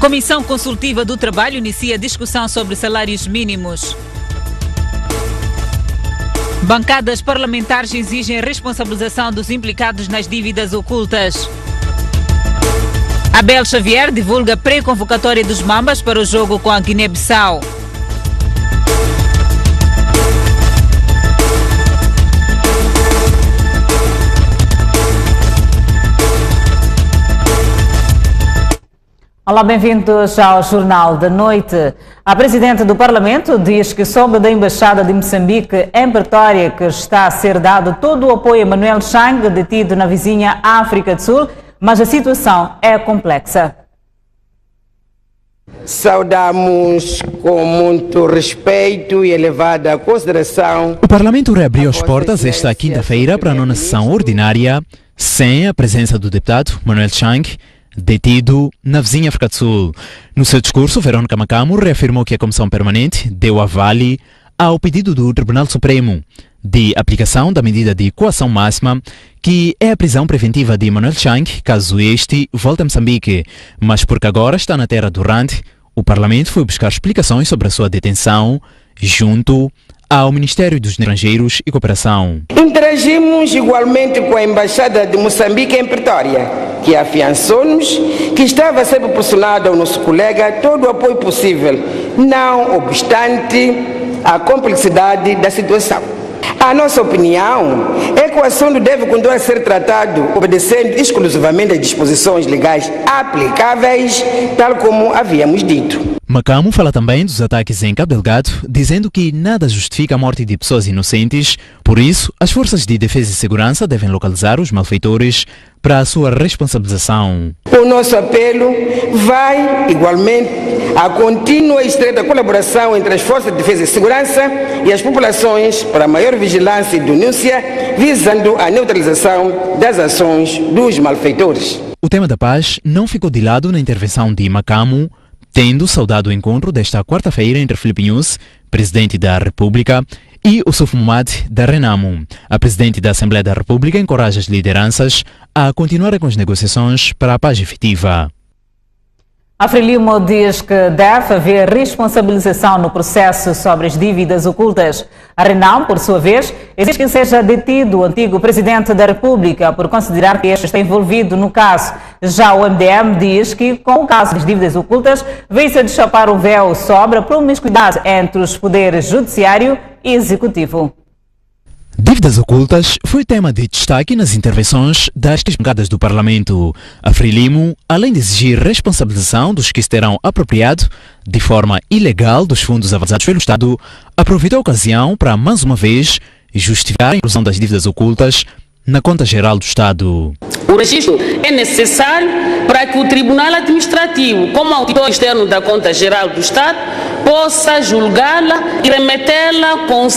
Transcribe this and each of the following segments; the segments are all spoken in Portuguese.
Comissão Consultiva do Trabalho inicia discussão sobre salários mínimos. Bancadas parlamentares exigem responsabilização dos implicados nas dívidas ocultas. Abel Xavier divulga pré-convocatória dos Mambas para o jogo com a Guiné-Bissau. Olá, bem-vindos ao Jornal da Noite. A Presidente do Parlamento diz que soube da Embaixada de Moçambique em Pretória que está a ser dado todo o apoio a Manuel Chang, detido na vizinha África do Sul, mas a situação é complexa. Saudamos com muito respeito e elevada consideração. O Parlamento reabriu as portas esta quinta-feira para a nona sessão ordinária, sem a presença do deputado Manuel Chang, detido na vizinha África do Sul. No seu discurso, Verónica Macamo reafirmou que a Comissão Permanente deu aval ao pedido do Tribunal Supremo de aplicação da medida de coação máxima, que é a prisão preventiva de Manuel Chang, caso este volte a Moçambique. Mas porque agora está na terra do Rand, o Parlamento foi buscar explicações sobre a sua detenção junto ao Ministério dos Estrangeiros e Cooperação. Interagimos igualmente com a Embaixada de Moçambique em Pretória, que afiançou-nos que estava a ser proporcionado ao nosso colega todo o apoio possível, não obstante a complexidade da situação. A nossa opinião é que o assunto deve continuar a ser tratado obedecendo exclusivamente às disposições legais aplicáveis, tal como havíamos dito. Macamo fala também dos ataques em Cabo Delgado, dizendo que nada justifica a morte de pessoas inocentes, por isso as forças de defesa e segurança devem localizar os malfeitores para a sua responsabilização. O nosso apelo vai, igualmente, à contínua e estreita colaboração entre as forças de defesa e segurança e as populações para maior vigilância e denúncia, visando a neutralização das ações dos malfeitores. O tema da paz não ficou de lado na intervenção de Macamo, tendo saudado o encontro desta quarta-feira entre Filipe Nyusi, presidente da República, e Ousuf Momad da Renamo. A presidente da Assembleia da República encoraja as lideranças a continuarem com as negociações para a paz efetiva. A Frelimo diz que deve haver responsabilização no processo sobre as dívidas ocultas. A Renamo, por sua vez, exige que seja detido o antigo presidente da República por considerar que este está envolvido no caso. Já o MDM diz que, com o caso das dívidas ocultas, vem-se a destapar o véu sobre a promiscuidade entre os poderes judiciário e executivo. Dívidas ocultas foi tema de destaque nas intervenções das bancadas do Parlamento. A Frelimo, além de exigir responsabilização dos que se terão apropriado de forma ilegal dos fundos avançados pelo Estado, aproveitou a ocasião para, mais uma vez, justificar a inclusão das dívidas ocultas na conta geral do Estado. O registro é necessário para que o Tribunal Administrativo, como auditor externo da conta geral do Estado, possa julgá-la e remetê-la com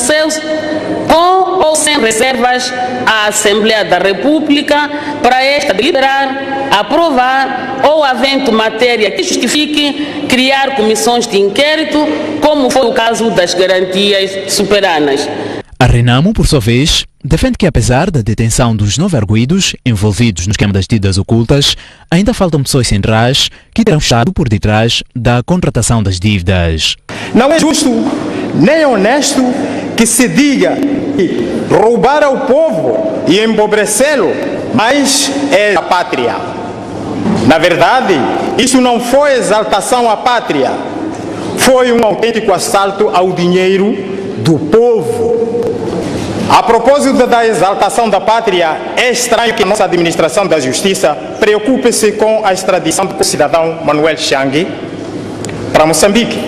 ou sem reservas à Assembleia da República para esta deliberar, aprovar ou, havendo matéria que justifique, criar comissões de inquérito, como foi o caso das garantias soberanas. A Renamo, por sua vez, defende que, apesar da detenção dos 9 arguidos envolvidos no esquema das dívidas ocultas, ainda faltam pessoas centrais que terão estado por detrás da contratação das dívidas. Não é justo nem honesto que se diga que roubar ao povo e empobrecê-lo, mas é a pátria. Na verdade, isso não foi exaltação à pátria, foi um autêntico assalto ao dinheiro do povo. A propósito da exaltação da pátria, é estranho que a nossa administração da justiça preocupe-se com a extradição do cidadão Manuel Chang para Moçambique,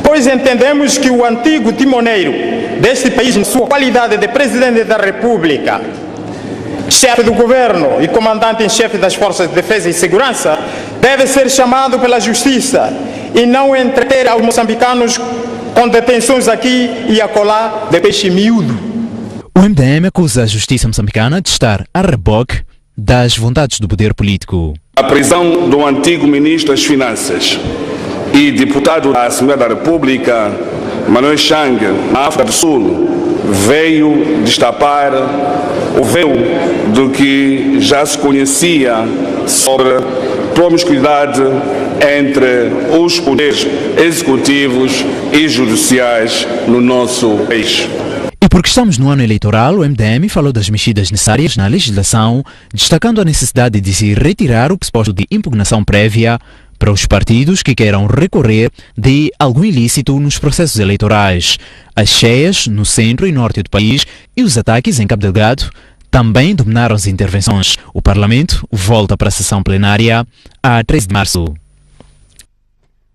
pois entendemos que o antigo timoneiro deste país, em sua qualidade de presidente da República, chefe do governo e comandante em chefe das forças de defesa e segurança, deve ser chamado pela justiça e não entreter aos moçambicanos com detenções aqui e acolá de peixe miúdo. O MDM acusa a justiça moçambicana de estar a reboque das vontades do poder político. A prisão do antigo ministro das Finanças e deputado da Assembleia da República, Manuel Chang, na África do Sul, veio destapar o véu do que já se conhecia sobre promiscuidade entre os poderes executivos e judiciais no nosso país. E porque estamos no ano eleitoral, o MDM falou das mexidas necessárias na legislação, destacando a necessidade de se retirar o pressuposto de impugnação prévia para os partidos que queiram recorrer de algum ilícito nos processos eleitorais. As cheias no centro e norte do país e os ataques em Cabo Delgado também dominaram as intervenções. O Parlamento volta para a sessão plenária a 13 de março.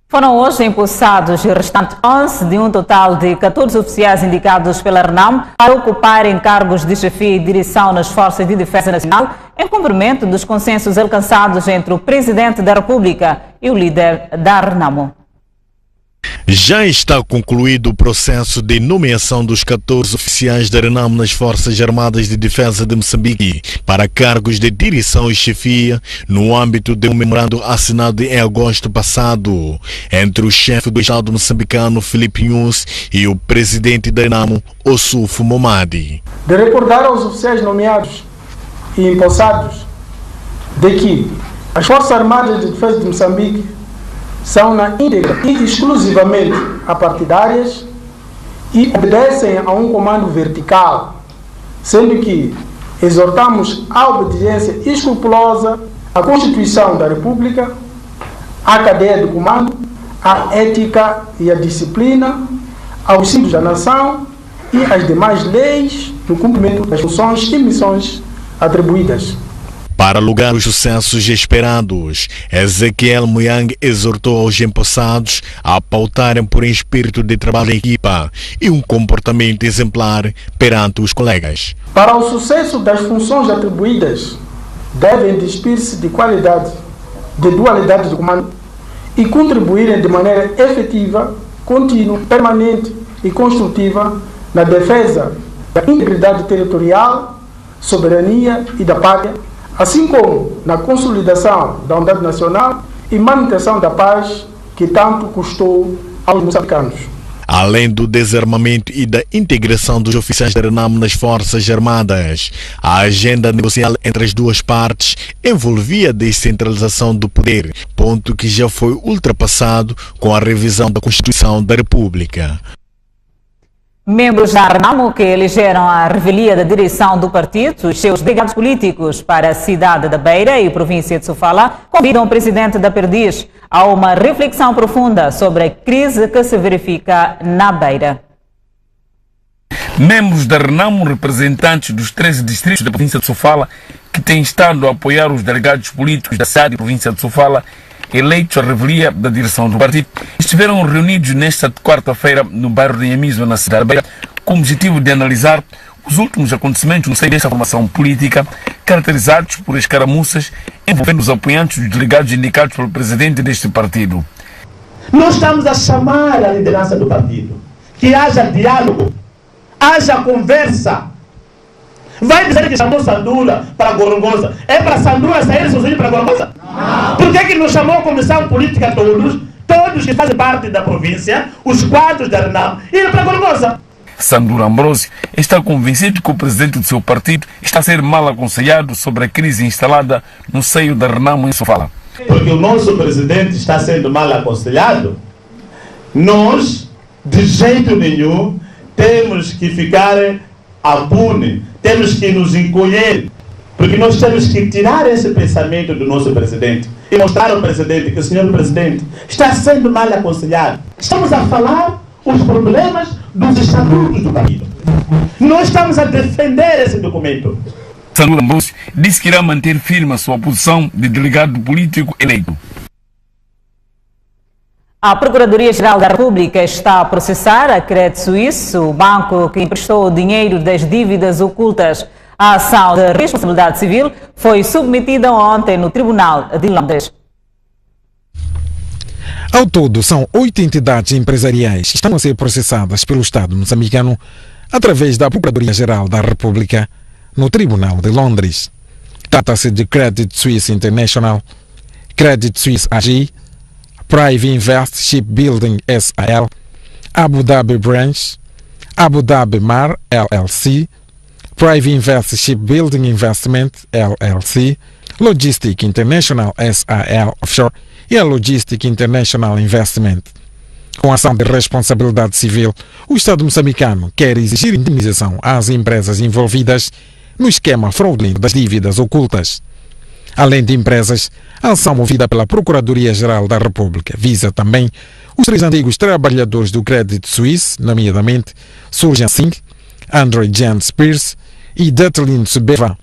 Foram hoje empossados os restantes 11 de um total de 14 oficiais indicados pela RENAM para ocuparem cargos de chefia e direção nas Forças de Defesa Nacional, em cumprimento dos consensos alcançados entre o Presidente da República e o líder da RENAM. Já está concluído o processo de nomeação dos 14 oficiais da RENAM nas Forças Armadas de Defesa de Moçambique para cargos de direção e chefia no âmbito de um memorando assinado em agosto passado entre o chefe do Estado moçambicano, Filipe Nunes, e o presidente da RENAM, Ossufo Momadi. De recordar aos oficiais nomeados e empossados de que as Forças Armadas de Defesa de Moçambique são na íntegra e exclusivamente apartidárias e obedecem a um comando vertical, sendo que exortamos a obediência escrupulosa à Constituição da República, à cadeia de comando, à ética e à disciplina, aos símbolos da nação e às demais leis no cumprimento das funções e missões atribuídas. Para lograr os sucessos esperados, Ezequiel Muyang exortou aos empossados a pautarem por um espírito de trabalho em equipa e um comportamento exemplar perante os colegas. Para o sucesso das funções atribuídas, devem despir-se de qualidade, de dualidade de comando e contribuírem de maneira efetiva, contínua, permanente e construtiva na defesa da integridade territorial, soberania e da pátria, assim como na consolidação da unidade nacional e manutenção da paz que tanto custou aos moçambicanos. Além do desarmamento e da integração dos oficiais da RENAM nas Forças Armadas, a agenda negocial entre as duas partes envolvia a descentralização do poder, ponto que já foi ultrapassado com a revisão da Constituição da República. Membros da RENAM que elegeram a revelia da direção do partido, os seus delegados políticos para a cidade da Beira e província de Sofala, convidam o presidente da Perdiz a uma reflexão profunda sobre a crise que se verifica na Beira. Membros da RENAM, representantes dos 13 distritos da província de Sofala, que têm estado a apoiar os delegados políticos da cidade e província de Sofala, eleitos à revelia da direção do partido, estiveram reunidos nesta quarta-feira no bairro de Nhamizo, na cidade da Beira, com o objetivo de analisar os últimos acontecimentos no seio desta formação política, caracterizados por escaramuças envolvendo os apoiantes dos delegados indicados pelo presidente deste partido. Nós estamos a chamar a liderança do partido que haja diálogo, haja conversa. Vai dizer que chamou Sandura para Gorongosa. É para Sandura sair sozinho para Gorongosa? Não. Por que nos chamou a comissão política todos que fazem parte da província, os quadros da RENAM, ir para Gorongosa? Sandura Ambrosio está convencido que o presidente do seu partido está a ser mal aconselhado sobre a crise instalada no seio da RENAM em Sofala. Porque o nosso presidente está sendo mal aconselhado, nós, de jeito nenhum, temos que ficar impune, temos que nos encolher, porque nós temos que tirar esse pensamento do nosso presidente e mostrar ao presidente que o senhor presidente está sendo mal aconselhado. Estamos a falar os problemas dos estatutos do partido. Nós estamos a defender esse documento. Sandura Ambrosio disse que irá manter firme a sua posição de delegado político eleito. A Procuradoria-Geral da República está a processar a Credit Suisse, o banco que emprestou o dinheiro das dívidas ocultas. A ação de responsabilidade civil foi submetida ontem no Tribunal de Londres. Ao todo, são 8 entidades empresariais que estão a ser processadas pelo Estado moçambicano através da Procuradoria-Geral da República no Tribunal de Londres. Trata-se de Credit Suisse International, Credit Suisse AG, Private Invest Shipbuilding SAL, Abu Dhabi Branch, Abu Dhabi Mar LLC, Private Invest Shipbuilding Investment LLC, Logistic International SAL Offshore e a Logistic International Investment. Com a ação de responsabilidade civil, o Estado moçambicano quer exigir indemnização às empresas envolvidas no esquema fraudulento das dívidas ocultas. Além de empresas, a ação movida pela Procuradoria-Geral da República visa também os 3 antigos trabalhadores do Credit Suisse, nomeadamente Surjan Singh, Andre Jan Spears e Detlin Subeva.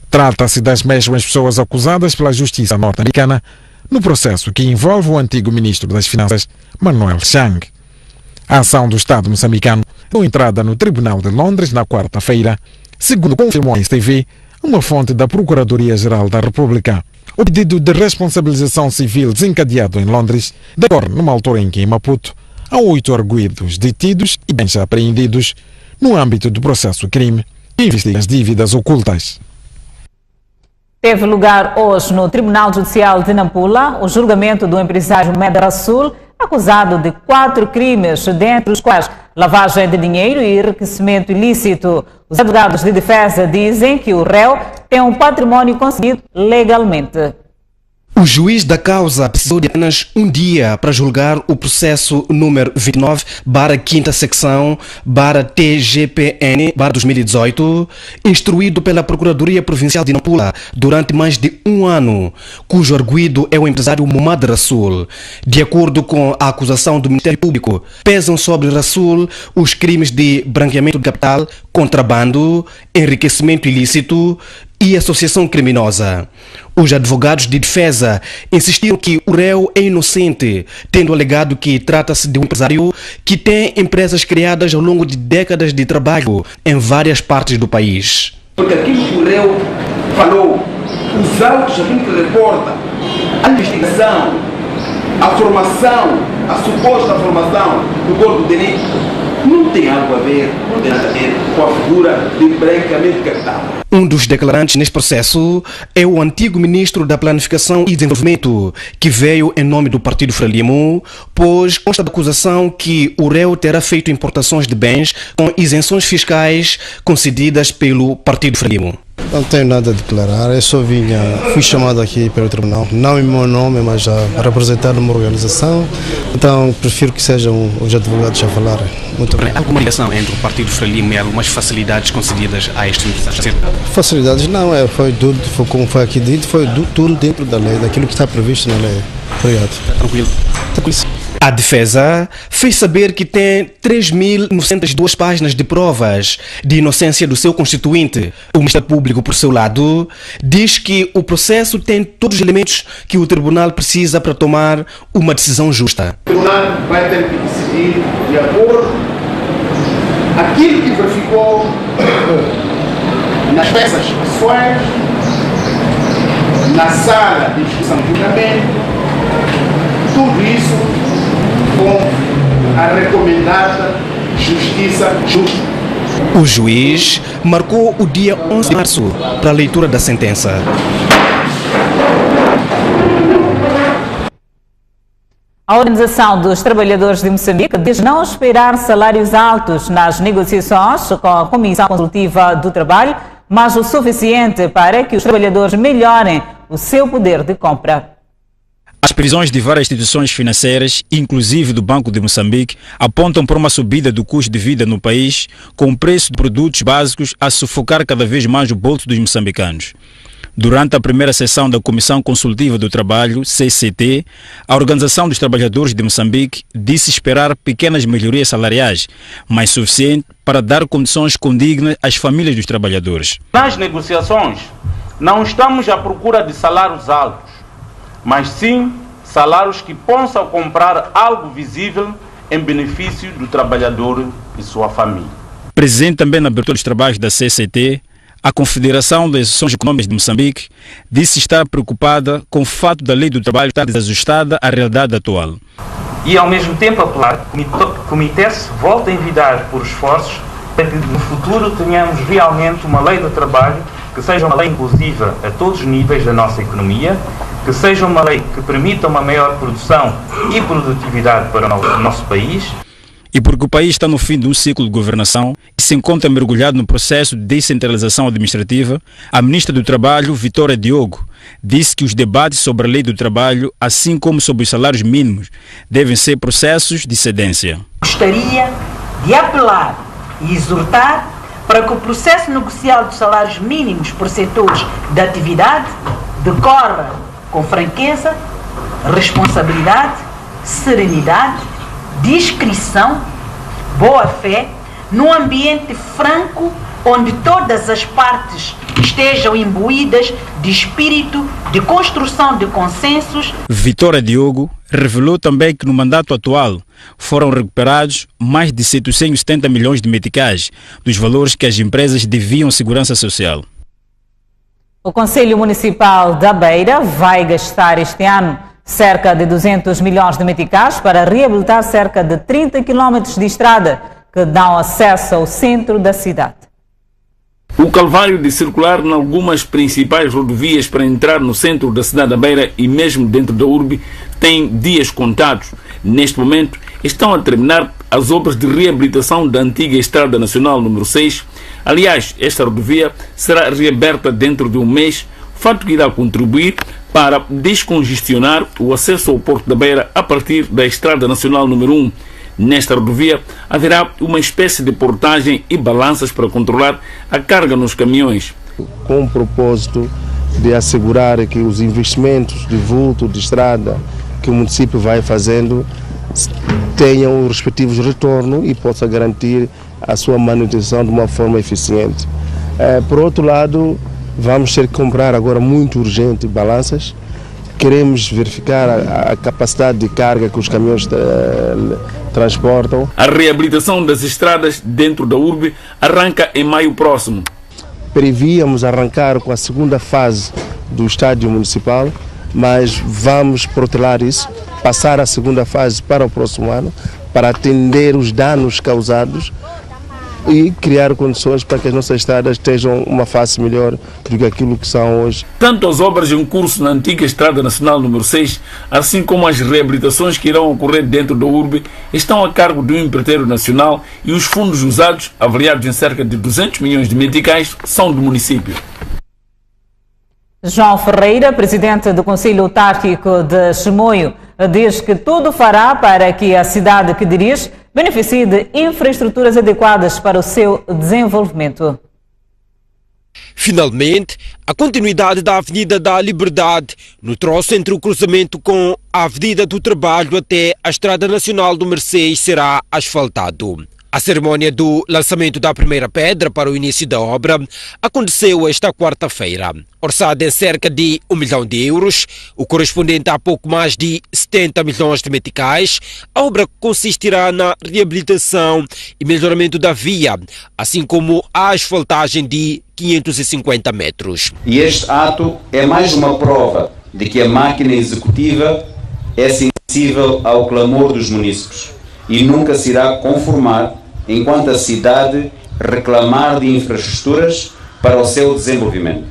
Trata-se das mesmas pessoas acusadas pela Justiça norte-americana no processo que envolve o antigo ministro das Finanças, Manuel Chang. A ação do Estado moçambicano deu entrada no Tribunal de Londres na quarta-feira, segundo confirmou a STV, uma fonte da Procuradoria-Geral da República. O pedido de responsabilização civil desencadeado em Londres decorre numa altura em que em Maputo há 8 arguidos detidos e bens apreendidos no âmbito do processo crime que investiga as dívidas ocultas. Teve lugar hoje no Tribunal Judicial de Nampula o julgamento do empresário Med Rasul, acusado de 4 crimes, dentre os quais lavagem de dinheiro e enriquecimento ilícito. Os advogados de defesa dizem que o réu tem um patrimônio conseguido legalmente. O juiz da causa precisou de apenas um dia para julgar o processo número 29/5ª secção TGPN/2018, instruído pela Procuradoria Provincial de Nampula durante mais de um ano, cujo arguido é o empresário Mohamed Rasul. De acordo com a acusação do Ministério Público, pesam sobre Rasul os crimes de branqueamento de capital, contrabando, enriquecimento ilícito e associação criminosa. Os advogados de defesa insistiram que o réu é inocente, tendo alegado que trata-se de um empresário que tem empresas criadas ao longo de décadas de trabalho em várias partes do país. Porque aquilo que o réu falou, os autos, aquilo que reporta, a investigação, a formação, a suposta formação do corpo de delito, não tem algo a ver, não tem nada a ver com a figura de branqueamento de capital. Um dos declarantes neste processo é o antigo ministro da Planificação e Desenvolvimento, que veio em nome do Partido Frelimo, pois consta da acusação que o réu terá feito importações de bens com isenções fiscais concedidas pelo Partido Frelimo. Não tenho nada a declarar, eu só fui chamado aqui pelo tribunal, não em meu nome, mas a representar uma organização, então prefiro que sejam os advogados a falarem. Muito bem. Alguma ligação entre o Partido Frelimo e algumas facilidades concedidas a estes empresários? Facilidades não, foi tudo, como foi aqui dito, foi tudo dentro da lei, daquilo que está previsto na lei. Obrigado. Tranquilo. A defesa fez saber que tem 3.902 páginas de provas de inocência do seu constituinte. O Ministério Público, por seu lado, diz que o processo tem todos os elementos que o tribunal precisa para tomar uma decisão justa. O tribunal vai ter que decidir de acordo com aquilo que verificou nas peças pessoais, na sala de discussão de julgamento, tudo isso com a recomendada justiça justa. O juiz marcou o dia 11 de março para a leitura da sentença. A Organização dos Trabalhadores de Moçambique diz não esperar salários altos nas negociações com a Comissão Consultiva do Trabalho, mas o suficiente para que os trabalhadores melhorem o seu poder de compra. As previsões de várias instituições financeiras, inclusive do Banco de Moçambique, apontam para uma subida do custo de vida no país, com o preço de produtos básicos a sufocar cada vez mais o bolso dos moçambicanos. Durante a primeira sessão da Comissão Consultiva do Trabalho, CCT, a Organização dos Trabalhadores de Moçambique disse esperar pequenas melhorias salariais, mas suficiente para dar condições condignas às famílias dos trabalhadores. Nas negociações, não estamos à procura de salários altos, mas sim salários que possam comprar algo visível em benefício do trabalhador e sua família. Presente também na abertura dos trabalhos da CCT, a Confederação das Associações Econômicas de Moçambique disse estar preocupada com o fato da lei do trabalho estar desajustada à realidade atual. E ao mesmo tempo apelar que o Comitê se volte a envidar por esforços para que no futuro tenhamos realmente uma lei do trabalho que seja uma lei inclusiva a todos os níveis da nossa economia, que seja uma lei que permita uma maior produção e produtividade para o nosso país. E porque o país está no fim de um ciclo de governação e se encontra mergulhado no processo de descentralização administrativa, a ministra do Trabalho, Vitória Diogo, disse que os debates sobre a lei do trabalho, assim como sobre os salários mínimos, devem ser processos de cedência. Gostaria de apelar e exortar para que o processo negocial dos salários mínimos por setores de atividade decorra com franqueza, responsabilidade, serenidade, discrição, boa-fé, num ambiente franco onde todas as partes estejam imbuídas de espírito de construção de consensos. Vitória Diogo revelou também que no mandato atual foram recuperados mais de 770 milhões de meticais dos valores que as empresas deviam à Segurança Social. O Conselho Municipal da Beira vai gastar este ano cerca de 200 milhões de meticais para reabilitar cerca de 30 quilómetros de estrada que dão acesso ao centro da cidade. O calvário de circular em algumas principais rodovias para entrar no centro da cidade da Beira e mesmo dentro da urbe tem dias contados. Neste momento estão a terminar as obras de reabilitação da antiga Estrada Nacional número 6. Aliás, esta rodovia será reaberta dentro de um mês, fato que irá contribuir para descongestionar o acesso ao Porto da Beira a partir da Estrada Nacional número 1. Nesta rodovia haverá uma espécie de portagem e balanças para controlar a carga nos caminhões. Com o propósito de assegurar que os investimentos de vulto de estrada que o município vai fazendo tenham os respectivos retornos e possa garantir a sua manutenção de uma forma eficiente. Por outro lado, vamos ter que comprar agora muito urgente balanças. Queremos verificar a capacidade de carga que os caminhões transportam. A reabilitação das estradas dentro da urbe arranca em maio próximo. Prevíamos arrancar com a segunda fase do estádio municipal, mas vamos protelar isso, passar a segunda fase para o próximo ano, para atender os danos causados e criar condições para que as nossas estradas estejam uma face melhor do que aquilo que são hoje. Tanto as obras em curso na antiga Estrada Nacional número 6, assim como as reabilitações que irão ocorrer dentro da urbe, estão a cargo do empreiteiro nacional e os fundos usados, avaliados em cerca de 200 milhões de meticais, são do município. João Ferreira, presidente do Conselho Autárquico de Chimoio, diz que tudo fará para que a cidade que dirige beneficie de infraestruturas adequadas para o seu desenvolvimento. Finalmente, a continuidade da Avenida da Liberdade, no troço entre o cruzamento com a Avenida do Trabalho até a Estrada Nacional número 6, será asfaltado. A cerimônia do lançamento da primeira pedra para o início da obra aconteceu esta quarta-feira. Orçada em cerca de 1 milhão de euros, o correspondente a pouco mais de 70 milhões de meticais, a obra consistirá na reabilitação e melhoramento da via, assim como a asfaltagem de 550 metros. E este ato é mais uma prova de que a máquina executiva é sensível ao clamor dos munícipes e nunca se irá conformar enquanto a cidade reclamar de infraestruturas para o seu desenvolvimento.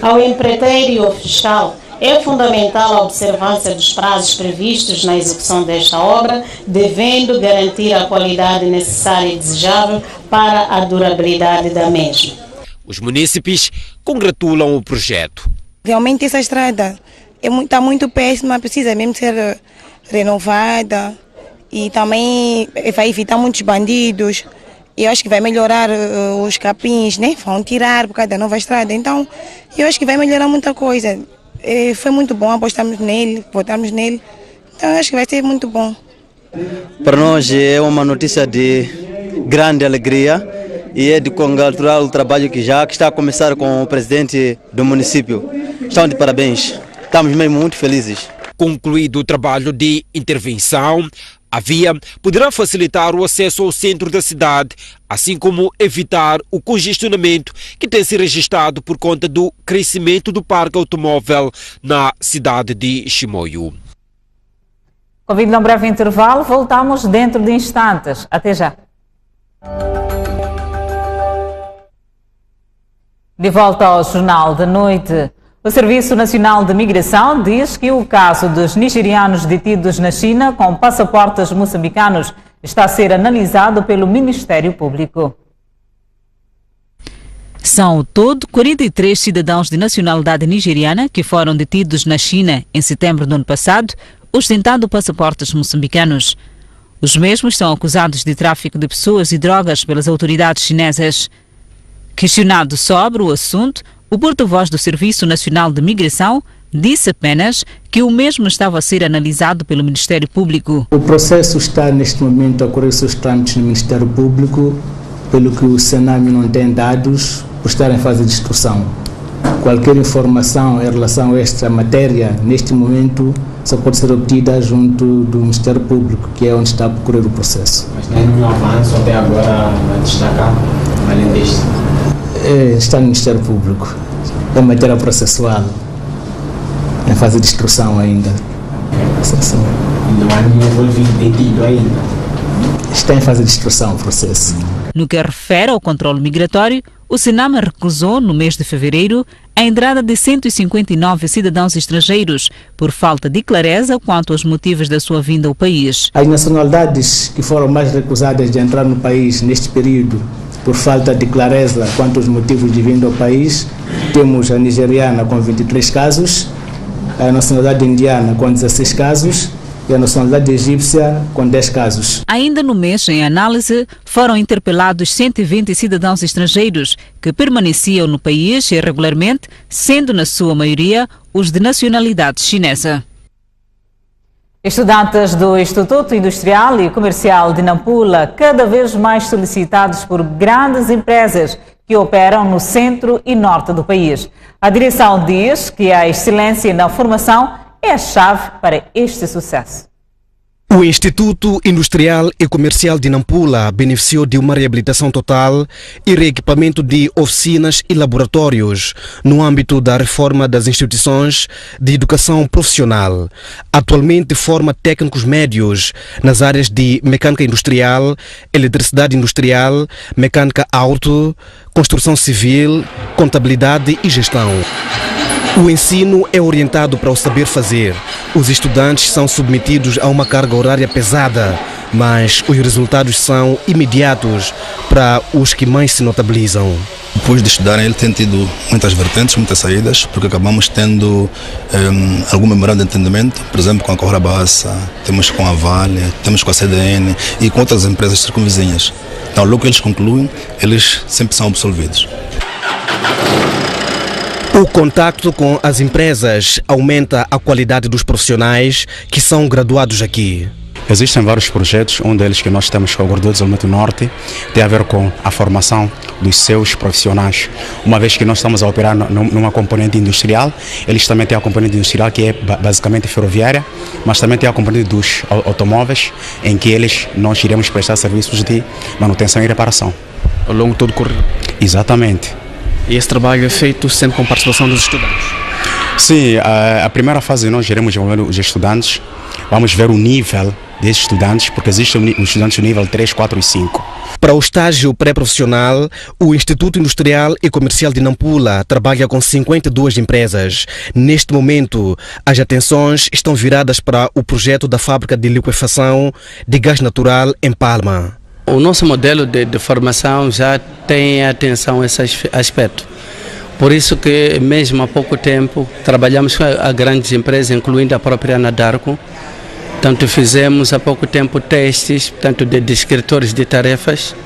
Ao empreiteiro e ao fiscal, é fundamental a observância dos prazos previstos na execução desta obra, devendo garantir a qualidade necessária e desejável para a durabilidade da mesma. Os munícipes congratulam o projeto. Realmente essa estrada está muito péssima, precisa mesmo ser renovada. E também vai evitar muitos bandidos. E eu acho que vai melhorar os capins, né? Vão tirar por causa da nova estrada. Então, eu acho que vai melhorar muita coisa. Foi muito bom, apostamos nele, votamos nele. Então, eu acho que vai ser muito bom. Para nós é uma notícia de grande alegria e é de congratular o trabalho que está a começar com o presidente do município. Estão de parabéns. Estamos mesmo muito felizes. Concluído o trabalho de intervenção, a via poderá facilitar o acesso ao centro da cidade, assim como evitar o congestionamento que tem se registrado por conta do crescimento do parque automóvel na cidade de Chimoio. Convido a um breve intervalo, voltamos dentro de instantes. Até já. De volta ao Jornal da Noite. O Serviço Nacional de Migração diz que o caso dos nigerianos detidos na China com passaportes moçambicanos está a ser analisado pelo Ministério Público. São ao todo 43 cidadãos de nacionalidade nigeriana que foram detidos na China em setembro do ano passado, ostentando passaportes moçambicanos. Os mesmos são acusados de tráfico de pessoas e drogas pelas autoridades chinesas. Questionado sobre o assunto, o porta-voz do Serviço Nacional de Migração disse apenas que o mesmo estava a ser analisado pelo Ministério Público. O processo está neste momento a correr seus trâmites no Ministério Público, pelo que o Sename não tem dados por estar em fase de instrução. Qualquer informação em relação a esta matéria, neste momento, só pode ser obtida junto do Ministério Público, que é onde está a ocorrer o processo. Mas tem nenhum avanço até agora a destacar, além deste? Está no Ministério Público. É matéria processual, em fase de instrução ainda. Não há nenhum envolvido detido ainda? Está em fase de instrução o processo. No que refere ao controle migratório, o Sename recusou, no mês de fevereiro, a entrada de 159 cidadãos estrangeiros por falta de clareza quanto aos motivos da sua vinda ao país. As nacionalidades que foram mais recusadas de entrar no país neste período por falta de clareza quanto aos motivos de vinda ao país, temos a nigeriana com 23 casos, a nacionalidade indiana com 16 casos, e a nacionalidade egípcia com 10 casos. Ainda no mês em análise, foram interpelados 120 cidadãos estrangeiros que permaneciam no país irregularmente, sendo na sua maioria os de nacionalidade chinesa. Estudantes do Instituto Industrial e Comercial de Nampula, cada vez mais solicitados por grandes empresas que operam no centro e norte do país. A direção diz que a excelência na formação é a chave para este sucesso. O Instituto Industrial e Comercial de Nampula beneficiou de uma reabilitação total e reequipamento de oficinas e laboratórios no âmbito da reforma das instituições de educação profissional. Atualmente forma técnicos médios nas áreas de mecânica industrial, eletricidade industrial, mecânica auto, construção civil, contabilidade e gestão. O ensino é orientado para o saber fazer. Os estudantes são submetidos a uma carga horária pesada, mas os resultados são imediatos para os que mais se notabilizam. Depois de estudar, ele tem tido muitas vertentes, muitas saídas, porque acabamos tendo algum memorando de entendimento, por exemplo, com a Corra Bassa, temos com a Vale, temos com a CDN e com outras empresas circunvizinhas. Então, logo que eles concluem, eles sempre são absolvidos. O contacto com as empresas aumenta a qualidade dos profissionais que são graduados aqui. Existem vários projetos, um deles que nós temos com o Agro Desenvolvimento Norte tem a ver com a formação dos seus profissionais. Uma vez que nós estamos a operar numa componente industrial, eles também têm a componente industrial que é basicamente ferroviária, mas também tem a componente dos automóveis, em que nós iremos prestar serviços de manutenção e reparação. Ao longo de todo o corredor? Exatamente. E esse trabalho é feito sempre com participação dos estudantes? Sim, a primeira fase nós iremos desenvolver os estudantes, vamos ver o nível desses estudantes, porque existem os estudantes do nível 3, 4 e 5. Para o estágio pré-profissional, o Instituto Industrial e Comercial de Nampula trabalha com 52 empresas. Neste momento, as atenções estão viradas para o projeto da fábrica de liquefação de gás natural em Palma. O nosso modelo de formação já tem atenção a esse aspecto. Por isso que mesmo há pouco tempo trabalhamos com grandes empresas, incluindo a própria Anadarko. Tanto fizemos há pouco tempo testes de descritores de tarefas,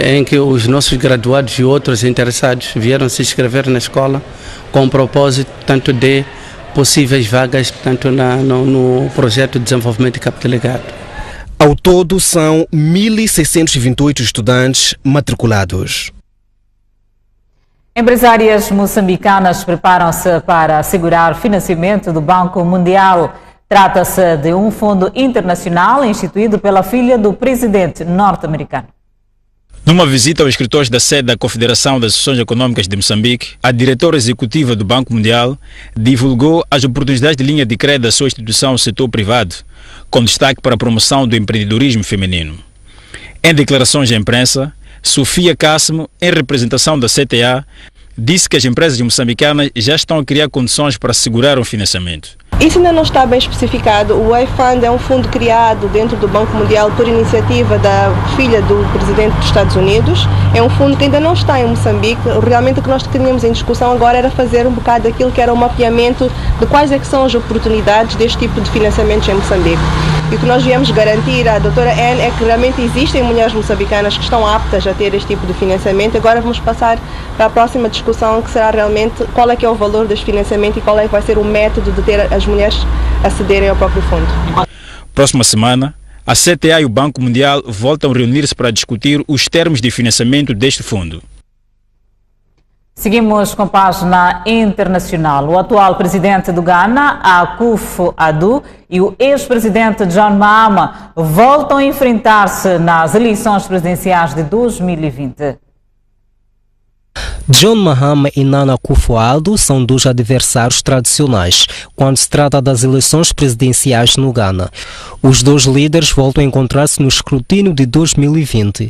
em que os nossos graduados e outros interessados vieram se inscrever na escola com o propósito tanto de possíveis vagas no projeto de desenvolvimento de capital legado. Ao todo, são 1.628 estudantes matriculados. Empresárias moçambicanas preparam-se para assegurar financiamento do Banco Mundial. Trata-se de um fundo internacional instituído pela filha do presidente norte-americano. Numa visita aos escritores da sede da Confederação das Associações Econômicas de Moçambique, a diretora executiva do Banco Mundial divulgou as oportunidades de linha de crédito da sua instituição ao setor privado, com destaque para a promoção do empreendedorismo feminino. Em declarações à imprensa, Sofia Cássimo, em representação da CTA, disse que as empresas moçambicanas já estão a criar condições para assegurar o financiamento. Isso ainda não está bem especificado. O iFund é um fundo criado dentro do Banco Mundial por iniciativa da filha do presidente dos Estados Unidos. É um fundo que ainda não está em Moçambique. Realmente o que nós tínhamos em discussão agora era fazer um bocado daquilo que era o mapeamento de quais é que são as oportunidades deste tipo de financiamentos em Moçambique. E o que nós viemos garantir à doutora Anne é que realmente existem mulheres moçambicanas que estão aptas a ter este tipo de financiamento. Agora vamos passar para a próxima discussão, que será realmente qual é que é o valor deste financiamento e qual é que vai ser o método de ter as mulheres acederem ao próprio fundo. Próxima semana, a CTA e o Banco Mundial voltam a reunir-se para discutir os termos de financiamento deste fundo. Seguimos com a página internacional. O atual presidente do Ghana, Akufo-Addo, e o ex-presidente John Mahama voltam a enfrentar-se nas eleições presidenciais de 2020. John Mahama e Nana Akufo-Addo são dois adversários tradicionais quando se trata das eleições presidenciais no Ghana. Os dois líderes voltam a encontrar-se no escrutínio de 2020.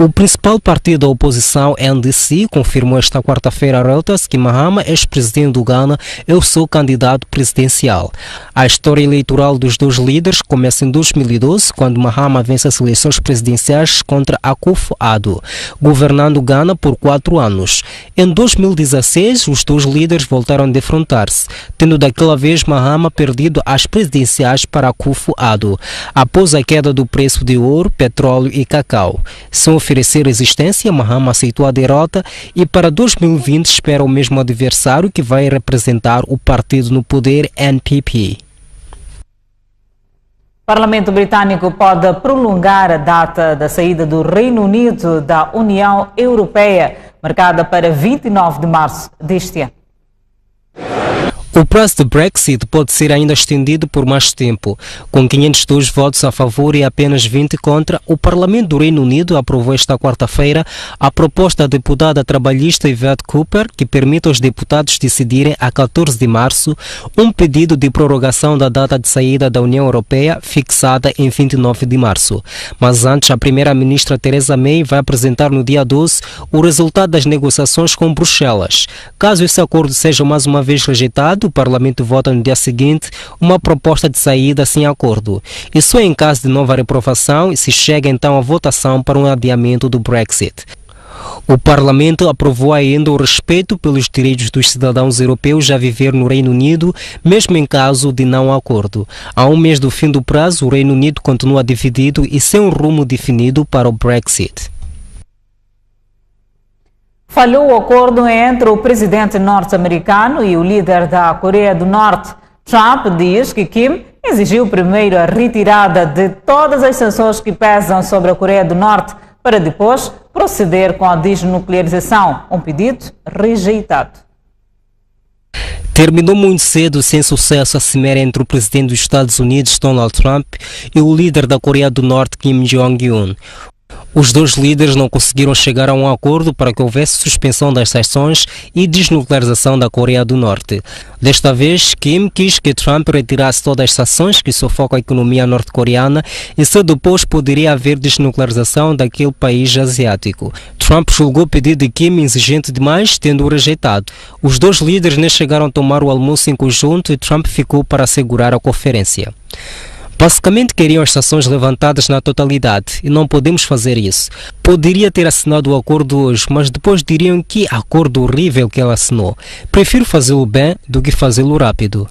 O principal partido da oposição, NDC, confirmou esta quarta-feira a Reuters que Mahama, ex-presidente do Ghana, é o seu candidato presidencial. A história eleitoral dos dois líderes começa em 2012, quando Mahama vence as eleições presidenciais contra Akufo-Addo, governando o Ghana por 4 anos. Em 2016, os dois líderes voltaram a defrontar-se, tendo daquela vez Mahama perdido as presidenciais para Akufo-Addo, após a queda do preço de ouro, petróleo e cacau. Sem oferecer resistência, Mahama aceitou a derrota e para 2020 espera o mesmo adversário que vai representar o partido no poder, NPP. O Parlamento Britânico pode prolongar a data da saída do Reino Unido da União Europeia, marcada para 29 de março deste ano. O prazo do Brexit pode ser ainda estendido por mais tempo. Com 502 votos a favor e apenas 20 contra, o Parlamento do Reino Unido aprovou esta quarta-feira a proposta da deputada trabalhista Yvette Cooper, que permite aos deputados decidirem a 14 de março um pedido de prorrogação da data de saída da União Europeia, fixada em 29 de março. Mas antes, a primeira-ministra Theresa May vai apresentar no dia 12 o resultado das negociações com Bruxelas. Caso esse acordo seja mais uma vez rejeitado, o Parlamento vota no dia seguinte uma proposta de saída sem acordo. E só em caso de nova reprovação se chega então à votação para um adiamento do Brexit. O Parlamento aprovou ainda o respeito pelos direitos dos cidadãos europeus a viver no Reino Unido, mesmo em caso de não acordo. A um mês do fim do prazo, o Reino Unido continua dividido e sem um rumo definido para o Brexit. Falhou o acordo entre o presidente norte-americano e o líder da Coreia do Norte. Trump diz que Kim exigiu primeiro a retirada de todas as sanções que pesam sobre a Coreia do Norte para depois proceder com a desnuclearização, um pedido rejeitado. Terminou muito cedo sem sucesso a cimeira entre o presidente dos Estados Unidos, Donald Trump, e o líder da Coreia do Norte, Kim Jong-un. Os dois líderes não conseguiram chegar a um acordo para que houvesse suspensão das sanções e desnuclearização da Coreia do Norte. Desta vez, Kim quis que Trump retirasse todas as sanções que sufocam a economia norte-coreana e só depois poderia haver desnuclearização daquele país asiático. Trump julgou o pedido de Kim exigente demais, tendo-o rejeitado. Os dois líderes nem chegaram a tomar o almoço em conjunto e Trump ficou para assegurar a conferência. Basicamente queriam as sanções levantadas na totalidade e não podemos fazer isso. Poderia ter assinado o acordo hoje, mas depois diriam que acordo horrível que ela assinou. Prefiro fazê-lo bem do que fazê-lo rápido.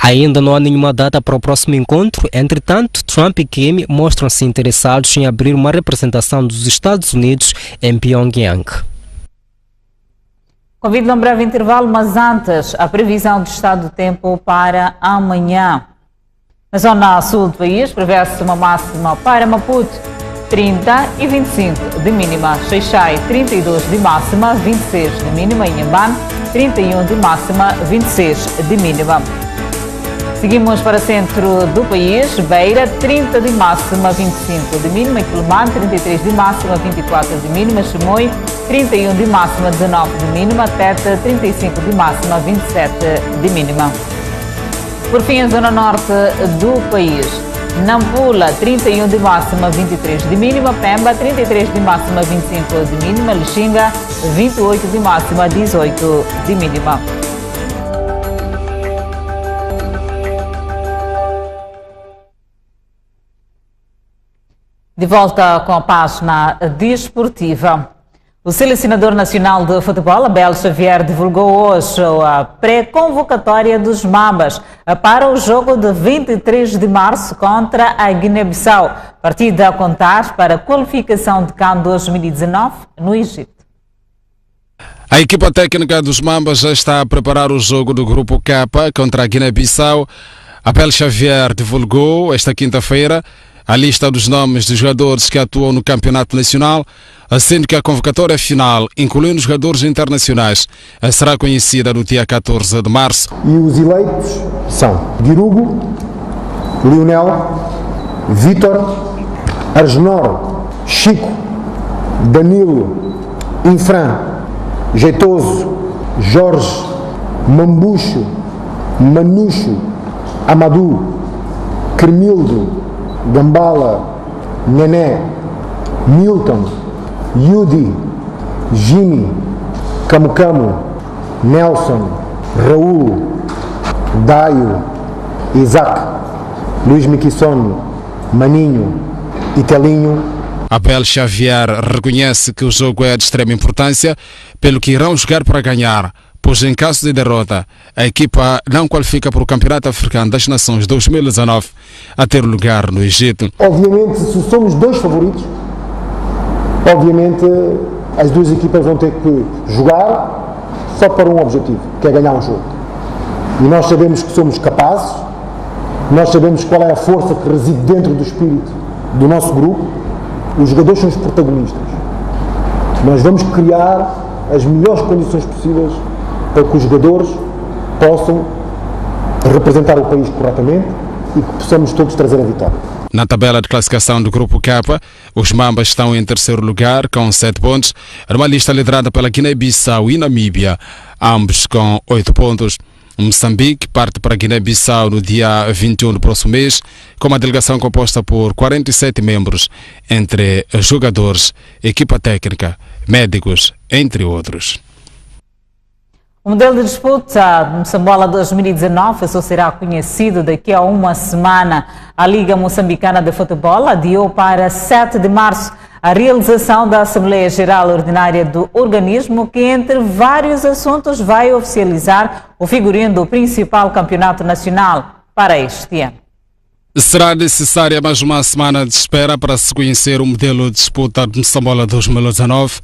Ainda não há nenhuma data para o próximo encontro, entretanto, Trump e Kim mostram-se interessados em abrir uma representação dos Estados Unidos em Pyongyang. Convido a um breve intervalo, mas antes, a previsão do estado do tempo para amanhã. Na zona sul do país, prevê-se uma máxima para Maputo, 30 e 25 de mínima. Xai-Xai, 32 de máxima, 26 de mínima. Inhambane, 31 de máxima, 26 de mínima. Seguimos para o centro do país, Beira, 30 de máxima, 25 de mínima. Quelimane, 33 de máxima, 24 de mínima. Chimoio, 31 de máxima, 19 de mínima. Teta, 35 de máxima, 27 de mínima. Por fim, a zona norte do país, Nampula, 31 de máxima, 23 de mínima. Pemba, 33 de máxima, 25 de mínima. Lixinga, 28 de máxima, 18 de mínima. De volta com a página desportiva. O selecionador nacional de futebol, Abel Xavier, divulgou hoje a pré-convocatória dos Mambas para o jogo de 23 de março contra a Guiné-Bissau, partida a contar para a qualificação de CAN 2019 no Egito. A equipa técnica dos Mambas já está a preparar o jogo do Grupo K contra a Guiné-Bissau. Abel Xavier divulgou esta quinta-feira a lista dos nomes dos jogadores que atuam no campeonato nacional, sendo que a convocatória final, incluindo jogadores internacionais, será conhecida no dia 14 de março. E os eleitos são Dirugo, Lionel, Vítor, Argenor, Chico, Danilo, Infran, Jeitoso, Jorge, Mambucho, Manucho, Amadou, Cremildo, Gambala, Nené, Milton, Yudi, Jimmy, Camucamu, Nelson, Raul, Daio, Isaac, Luís Miquissone, Maninho e Telinho. Abel Xavier reconhece que o jogo é de extrema importância, pelo que irão jogar para ganhar, pois em caso de derrota, a equipa não qualifica para o Campeonato Africano das Nações 2019 a ter lugar no Egito. Obviamente, se somos dois favoritos, obviamente as duas equipas vão ter que jogar só para um objetivo, que é ganhar um jogo. E nós sabemos que somos capazes, nós sabemos qual é a força que reside dentro do espírito do nosso grupo. Os jogadores são os protagonistas. Nós vamos criar as melhores condições possíveis para que os jogadores possam representar o país corretamente e que possamos todos trazer a vitória. Na tabela de classificação do Grupo K, os Mambas estão em terceiro lugar com 7 pontos, numa lista liderada pela Guiné-Bissau e Namíbia, ambos com 8 pontos. Moçambique parte para Guiné-Bissau no dia 21 do próximo mês, com uma delegação composta por 47 membros, entre jogadores, equipa técnica, médicos, entre outros. O modelo de disputa de Moçambola 2019 só será conhecido daqui a uma semana. A Liga Moçambicana de Futebol adiou para 7 de março a realização da Assembleia Geral Ordinária do organismo, que entre vários assuntos vai oficializar o figurino do principal campeonato nacional para este ano. Será necessária mais uma semana de espera para se conhecer o modelo de disputa de Moçambola 2019.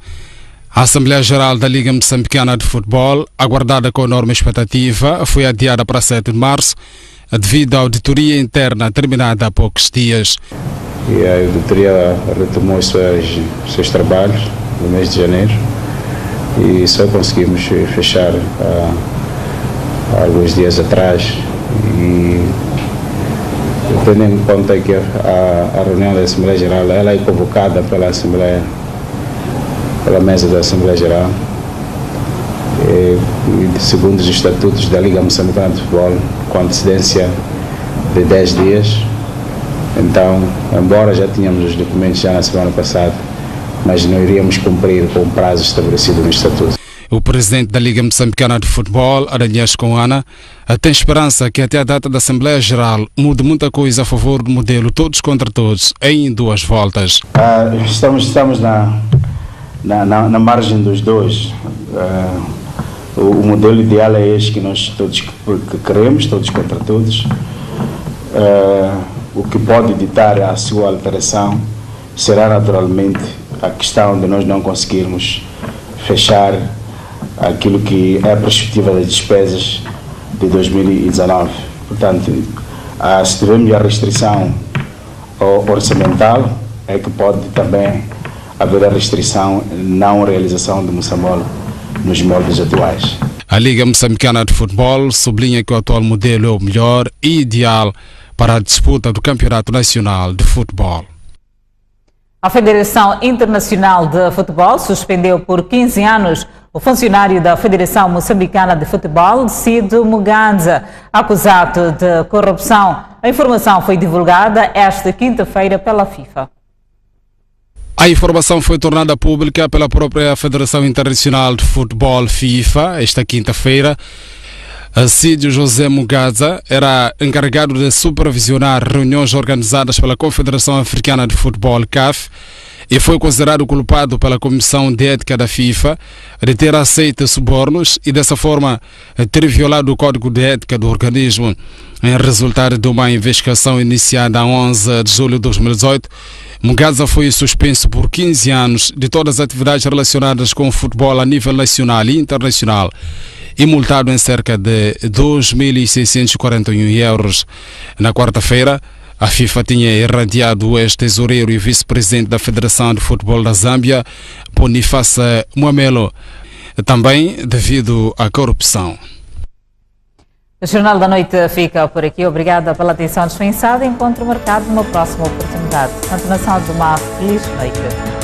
A Assembleia Geral da Liga Moçambicana de Futebol, aguardada com enorme expectativa, foi adiada para 7 de março devido à auditoria interna terminada há poucos dias. E a auditoria retomou os seus trabalhos no mês de janeiro e só conseguimos fechar há alguns dias atrás. E tendo em conta que a reunião da Assembleia Geral ela é convocada pela mesa da Assembleia Geral e segundo os estatutos da Liga Moçambicana de Futebol, com antecedência de 10 dias. Então, embora já tínhamos os documentos já na semana passada, mas não iríamos cumprir com o prazo estabelecido no estatuto. O presidente da Liga Moçambicana de Futebol, Aranhas Coana, tem esperança que até a data da Assembleia Geral mude muita coisa a favor do modelo todos contra todos em 2 voltas. Estamos na margem dos dois. O modelo ideal é este que nós todos queremos, todos contra todos. O que pode ditar a sua alteração será naturalmente a questão de nós não conseguirmos fechar aquilo que é a perspectiva das despesas de 2019. Portanto, se tivermos a restrição orçamental, é que pode também haver a restrição não realização de Moçambola nos moldes atuais. A Liga Moçambicana de Futebol sublinha que o atual modelo é o melhor e ideal para a disputa do Campeonato Nacional de Futebol. A Federação Internacional de Futebol suspendeu por 15 anos o funcionário da Federação Moçambicana de Futebol, Cido Muganza, acusado de corrupção. A informação foi divulgada esta quinta-feira pela FIFA. A informação foi tornada pública pela própria Federação Internacional de Futebol, FIFA, esta quinta-feira. Cídio José Mugaza era encarregado de supervisionar reuniões organizadas pela Confederação Africana de Futebol, CAF, e foi considerado culpado pela Comissão de Ética da FIFA de ter aceito subornos e dessa forma ter violado o Código de Ética do organismo. Em resultado de uma investigação iniciada a 11 de julho de 2018, Mugaza foi suspenso por 15 anos de todas as atividades relacionadas com o futebol a nível nacional e internacional e multado em cerca de 2.641 euros. Na quarta-feira, a FIFA tinha irradiado o ex-tesoureiro e vice-presidente da Federação de Futebol da Zâmbia, Boniface Mwamelo, também devido à corrupção. O Jornal da Noite fica por aqui. Obrigada pela atenção dispensada. Encontro marcado numa próxima oportunidade. Continuação de uma feliz noite.